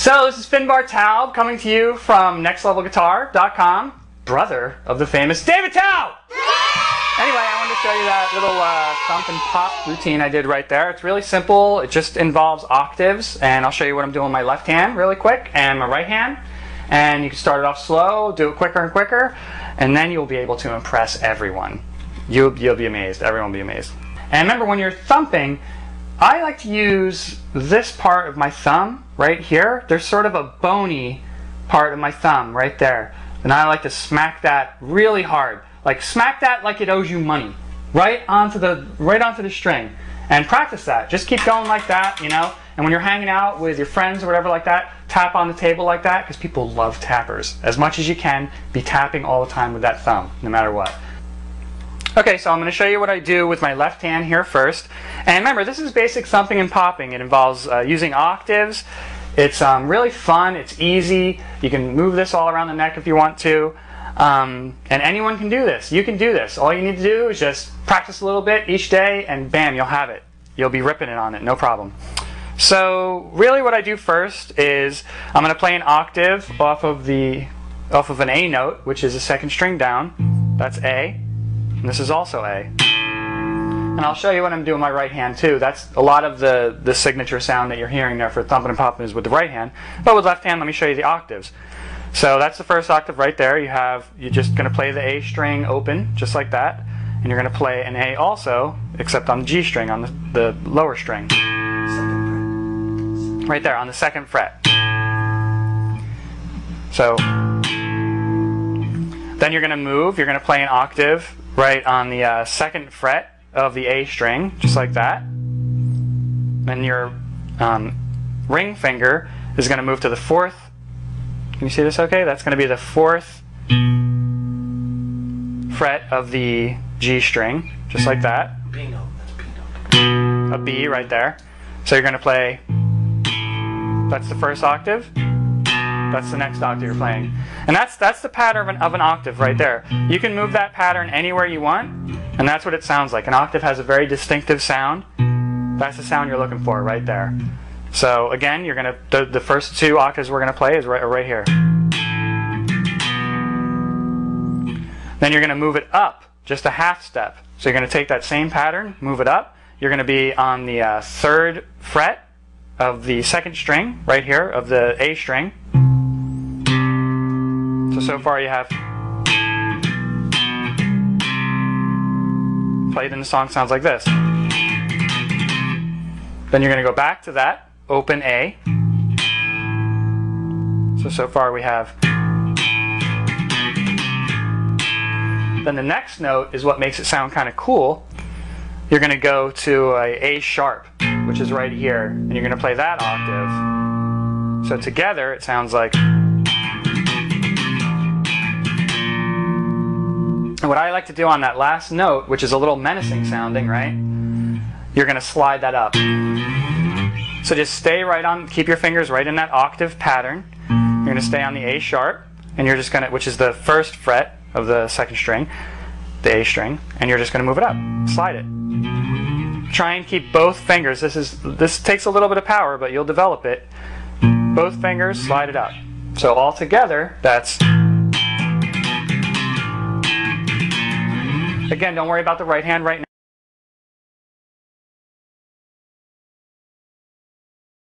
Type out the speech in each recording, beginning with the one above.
So this is Finbar Taub coming to you from nextlevelguitar.com, brother of the famous David Taub! Anyway, I wanted to show you that little thump and pop routine I did right there. It's really simple. It just involves octaves, and I'll show you what I'm doing with my left hand really quick and my right hand. And you can start it off slow, do it quicker and quicker, and then you'll be able to impress everyone. You'll be amazed. Everyone will be amazed. And remember, when you're thumping, I like to use this part of my thumb right here. There's sort of a bony part of my thumb right there. And I like to smack that really hard. Like smack that like it owes you money. Right onto the string. And practice that. Just keep going like that, you know. And when you're hanging out with your friends or whatever like that, tap on the table like that, because people love tappers. As much as you can, be tapping all the time with that thumb, no matter what. Okay, so I'm going to show you what I do with my left hand here first. And remember, this is basic thumping and popping. It involves using octaves. It's really fun. It's easy. You can move this all around the neck if you want to. And anyone can do this. You can do this. All you need to do is just practice a little bit each day, and bam, you'll have it. You'll be ripping it on it, no problem. So really what I do first is I'm going to play an octave off of an A note, which is a second string down. That's A. And this is also A. And I'll show you what I'm doing with my right hand too. That's a lot of the signature sound that you're hearing there for thumping and popping is with the right hand. But with left hand, let me show you the octaves. So that's the first octave right there. You're just going to play the A string open, just like that. And you're going to play an A also, except on the G string, on the lower string. Right there, on the second fret. So then you're going to move. You're going to play an octave right on the second fret of the A string, just like that. Then your ring finger is going to move to the fourth. Can you see this okay? That's going to be the fourth fret of the G string, just like that. B note. That's B note. A B right there. So you're going to play, that's the first octave. That's the next octave you're playing. And that's the pattern of an octave right there. You can move that pattern anywhere you want, and that's what it sounds like. An octave has a very distinctive sound. That's the sound you're looking for right there. So again, you're gonna the first two octaves we're gonna play is right here. Then you're gonna move it up just a half step. So you're gonna take that same pattern, move it up. You're gonna be on the third fret of the second string right here of the A string. So far you have played in the song sounds like this. Then you're going to go back to that, open A. So far we have. Then the next note is what makes it sound kind of cool. You're going to go to A sharp, which is right here, and you're going to play that octave. So together it sounds like. And what I like to do on that last note, which is a little menacing sounding, right? You're going to slide that up. So just stay right on, keep your fingers right in that octave pattern. You're going to stay on the A sharp, and you're just going to, which is the first fret of the second string, the A string, and you're just going to move it up, slide it. Try and keep both fingers. This takes a little bit of power, but you'll develop it. Both fingers, slide it up. So all together, that's. Again, don't worry about the right hand right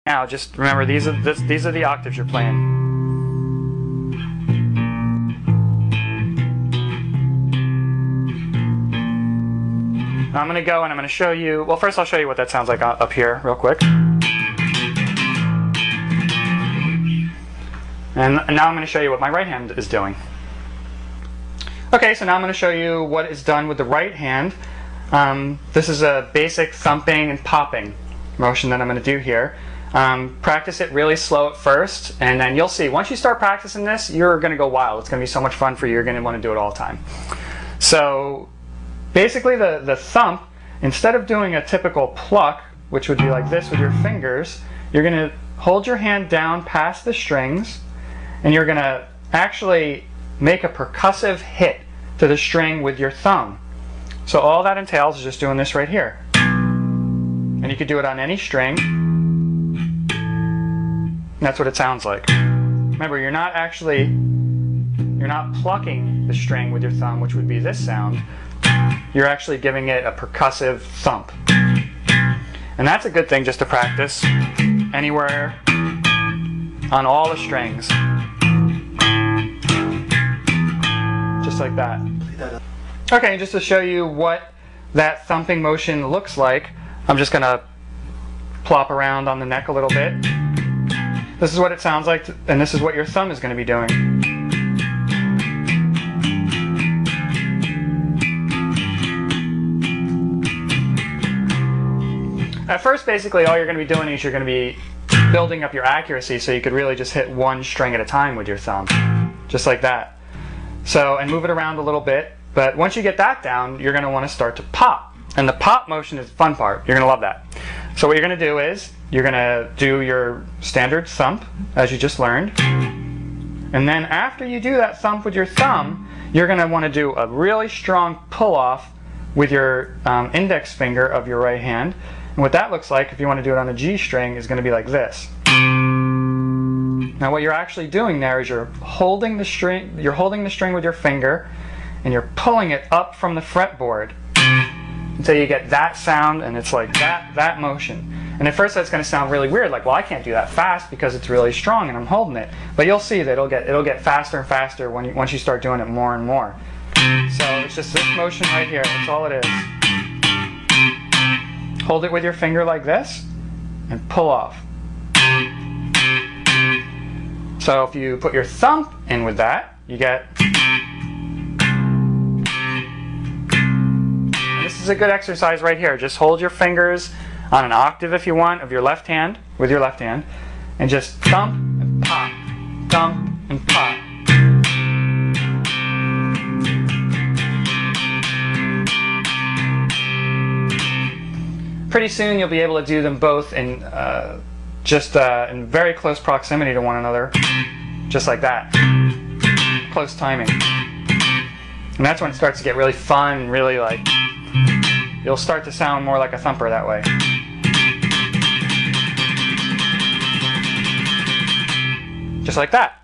now. Just remember, these are the octaves you're playing. Now I'm going to go and I'm going to show you. Well, first I'll show you what that sounds like up here, real quick. And now I'm going to show you what my right hand is doing. Okay, so now I'm going to show you what is done with the right hand. This is a basic thumping and popping motion that I'm going to do here. Practice it really slow at first, and then you'll see. Once you start practicing this, you're going to go wild. It's going to be so much fun for you. You're going to want to do it all the time. So basically the thump, instead of doing a typical pluck, which would be like this with your fingers, you're going to hold your hand down past the strings, and you're going to actually make a percussive hit to the string with your thumb. So all that entails is just doing this right here. And you could do it on any string. That's what it sounds like. Remember, you're not plucking the string with your thumb, which would be this sound. You're actually giving it a percussive thump. And that's a good thing just to practice anywhere on all the strings. Just like that. Okay, just to show you what that thumping motion looks like, I'm just going to plop around on the neck a little bit. This is what it sounds like, and this is what your thumb is going to be doing. At first, basically, all you're going to be doing is you're going to be building up your accuracy, so you could really just hit one string at a time with your thumb, just like that. So, and move it around a little bit, but once you get that down, you're going to want to start to pop. And the pop motion is the fun part. You're going to love that. So what you're going to do is, you're going to do your standard thump, as you just learned. And then after you do that thump with your thumb, you're going to want to do a really strong pull-off with your index finger of your right hand. And what that looks like, if you want to do it on a G string, is going to be like this. Now what you're actually doing there is you're holding the string with your finger, and you're pulling it up from the fretboard until you get that sound, and it's like that motion. And at first that's going to sound really weird, like, well, I can't do that fast because it's really strong and I'm holding it. But you'll see that it'll get faster and faster once you start doing it more and more. So it's just this motion right here. That's all it is. Hold it with your finger like this and pull off. So if you put your thumb in with that, you get. And this is a good exercise right here. Just hold your fingers on an octave if you want of your left hand, with your left hand, and just thump and pop, thump and pop. Pretty soon you'll be able to do them both in in very close proximity to one another, just like that. Close timing. And that's when it starts to get really fun, really like, you'll start to sound more like a thumper that way. Just like that.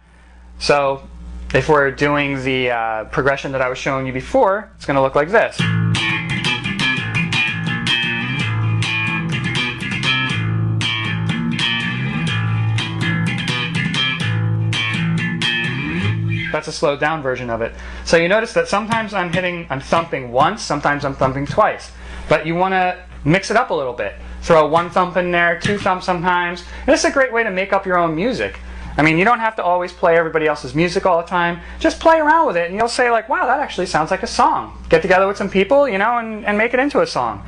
So if we're doing the progression that I was showing you before, it's going to look like this. That's a slowed down version of it. So you notice that sometimes I'm thumping once, sometimes I'm thumping twice. But you want to mix it up a little bit. Throw one thump in there, two thumps sometimes. And this is a great way to make up your own music. I mean, you don't have to always play everybody else's music all the time. Just play around with it and you'll say like, wow, that actually sounds like a song. Get together with some people, you know, and make it into a song.